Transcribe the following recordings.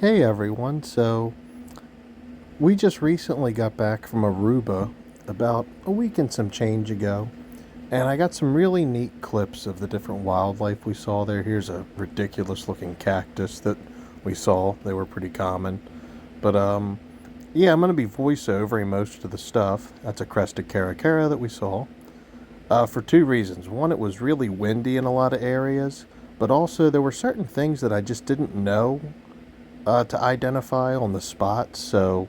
Hey everyone, so we just recently got back from Aruba about a week and some change ago, and I got some really neat clips of the different wildlife we saw there. Here's a ridiculous looking cactus that we saw, they were pretty common. But, yeah, I'm going to be voiceovering most of the stuff. That's a crested caracara that we saw, for two reasons. One, it was really windy in a lot of areas, but also there were certain things that I just didn't know to identify on the spot, so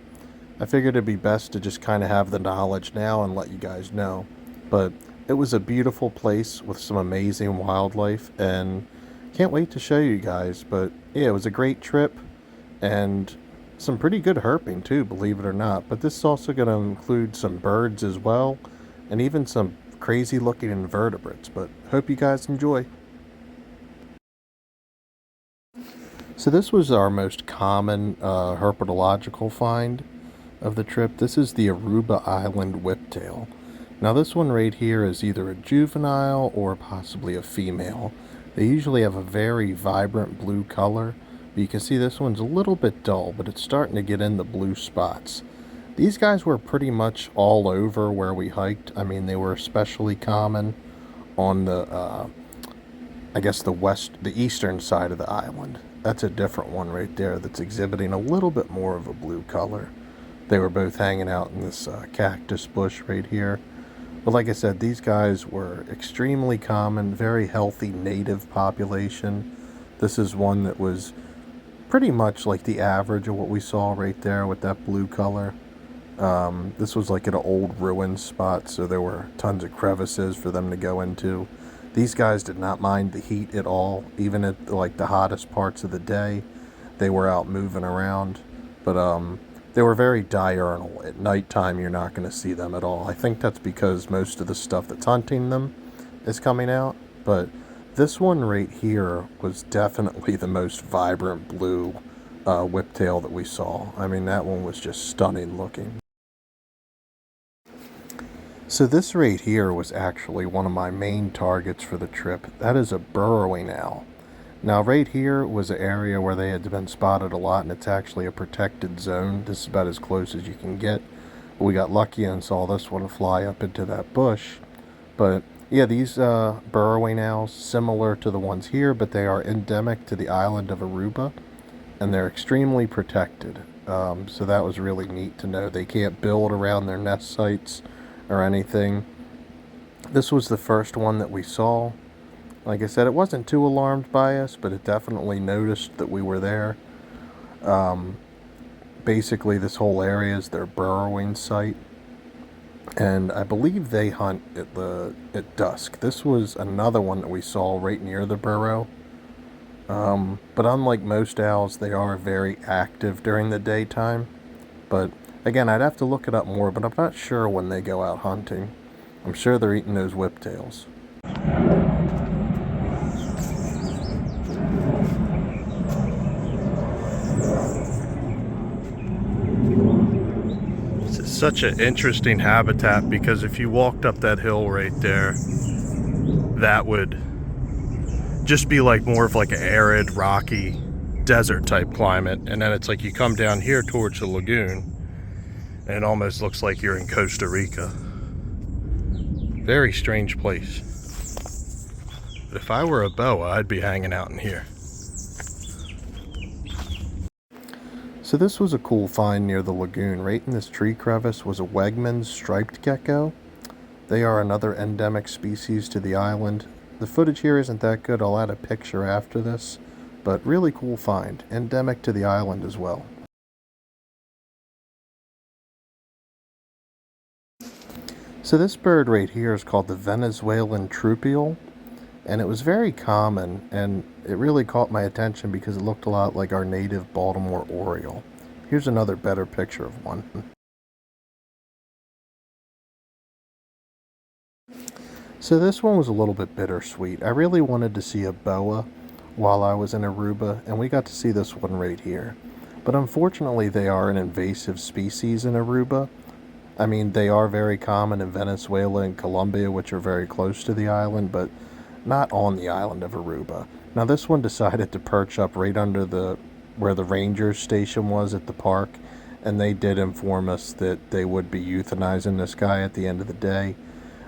I figured it'd be best to just kind of have the knowledge now and let you guys know. But it was a beautiful place with some amazing wildlife, and can't wait to show you guys. But yeah, it was a great trip, and some pretty good herping too, believe it or not. But this is also going to include some birds as well, and even some crazy looking invertebrates. But hope you guys enjoy. So this was our most common herpetological find of the trip. This is the Aruba Island Whiptail. Now this one right here is either a juvenile or possibly a female. They usually have a very vibrant blue color, but you can see this one's a little bit dull, but it's starting to get in the blue spots. These guys were pretty much all over where we hiked. I mean, they were especially common on the I guess the eastern side of the island. That's a different one right there that's exhibiting a little bit more of a blue color. They were both hanging out in this cactus bush right here. But like I said, these guys were extremely common, very healthy native population. This is one that was pretty much like the average of what we saw right there with that blue color. This was like an old ruin spot, so there were tons of crevices for them to go into. These guys did not mind the heat at all, even at like the hottest parts of the day. They were out moving around, but they were very diurnal. At nighttime, you're not going to see them at all. I think that's because most of the stuff that's hunting them is coming out, but this one right here was definitely the most vibrant blue whiptail that we saw. I mean, that one was just stunning looking. So this right here was actually one of my main targets for the trip. That is a burrowing owl. Now right here was an area where they had been spotted a lot, and it's actually a protected zone. This is about as close as you can get. We got lucky and saw this one fly up into that bush. But yeah, these burrowing owls, similar to the ones here, but they are endemic to the island of Aruba, and they're extremely protected. So that was really neat to know. They can't build around their nest sites or anything. This was the first one that we saw. Like I said, it wasn't too alarmed by us, but it definitely noticed that we were there. Basically, this whole area is their burrowing site, and I believe they hunt at dusk. This was another one that we saw right near the burrow. But unlike most owls, they are very active during the daytime. But again, I'd have to look it up more, but I'm not sure when they go out hunting. I'm sure they're eating those whiptails. This is such an interesting habitat because if you walked up that hill right there, that would just be like more of like an arid, rocky, desert type climate. And then it's like you come down here towards the lagoon, and it almost looks like you're in Costa Rica. Very strange place. But if I were a boa, I'd be hanging out in here. So this was a cool find near the lagoon. Right in this tree crevice was a Wegmans striped gecko. They are another endemic species to the island. The footage here isn't that good. I'll add a picture after this, but really cool find. Endemic to the island as well. So this bird right here is called the Venezuelan troupial, and it was very common, and it really caught my attention because it looked a lot like our native Baltimore oriole. Here's another better picture of one. So this one was a little bit bittersweet. I really wanted to see a boa while I was in Aruba, and we got to see this one right here. But unfortunately, they are an invasive species in Aruba. I mean, they are very common in Venezuela and Colombia, which are very close to the island, but not on the island of Aruba. Now, this one decided to perch up right under the where the ranger station was at the park, and they did inform us that they would be euthanizing this guy at the end of the day,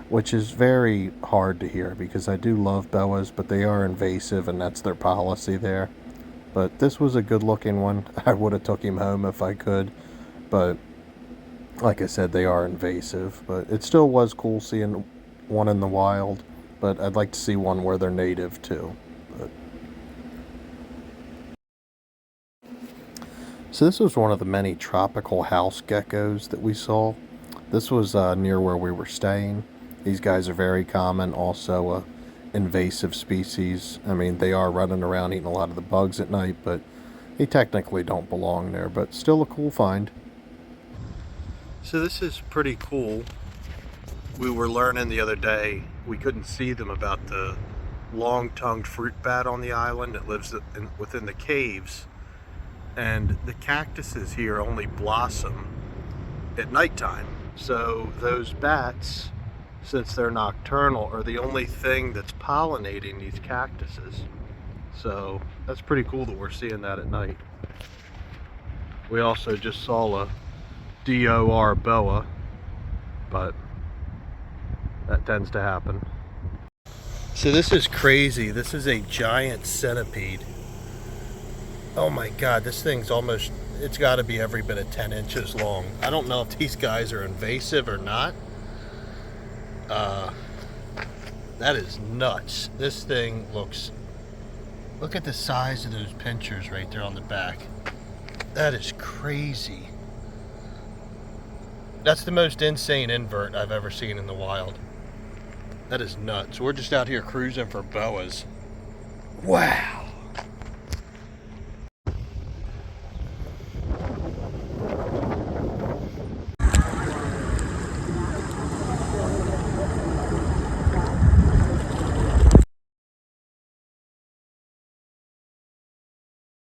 which is very hard to hear because I do love boas, but they are invasive and that's their policy there. But this was a good looking one. I would have took him home if I could, but like I said, they are invasive. But it still was cool seeing one in the wild, but I'd like to see one where they're native too. So this was one of the many tropical house geckos that we saw. This was near where we were staying. These guys are very common, also a invasive species. I mean, they are running around eating a lot of the bugs at night, but they technically don't belong there, but still a cool find. So this is pretty cool. We were learning the other day, we couldn't see them, about the long-tongued fruit bat on the island that lives within the caves. And the cactuses here only blossom at nighttime. So those bats, since they're nocturnal, are the only thing that's pollinating these cactuses. So that's pretty cool that we're seeing that at night. We also just saw a DOR boa, but that tends to happen. So this is crazy. This is a giant centipede. Oh my god, this thing's almost, it's got to be every bit of 10 inches long. I don't know if these guys are invasive or not. That is nuts. This thing looks, look at the size of those pinchers right there on the back. That is crazy. That's the most insane invert I've ever seen in the wild. That is nuts. We're just out here cruising for boas. Wow.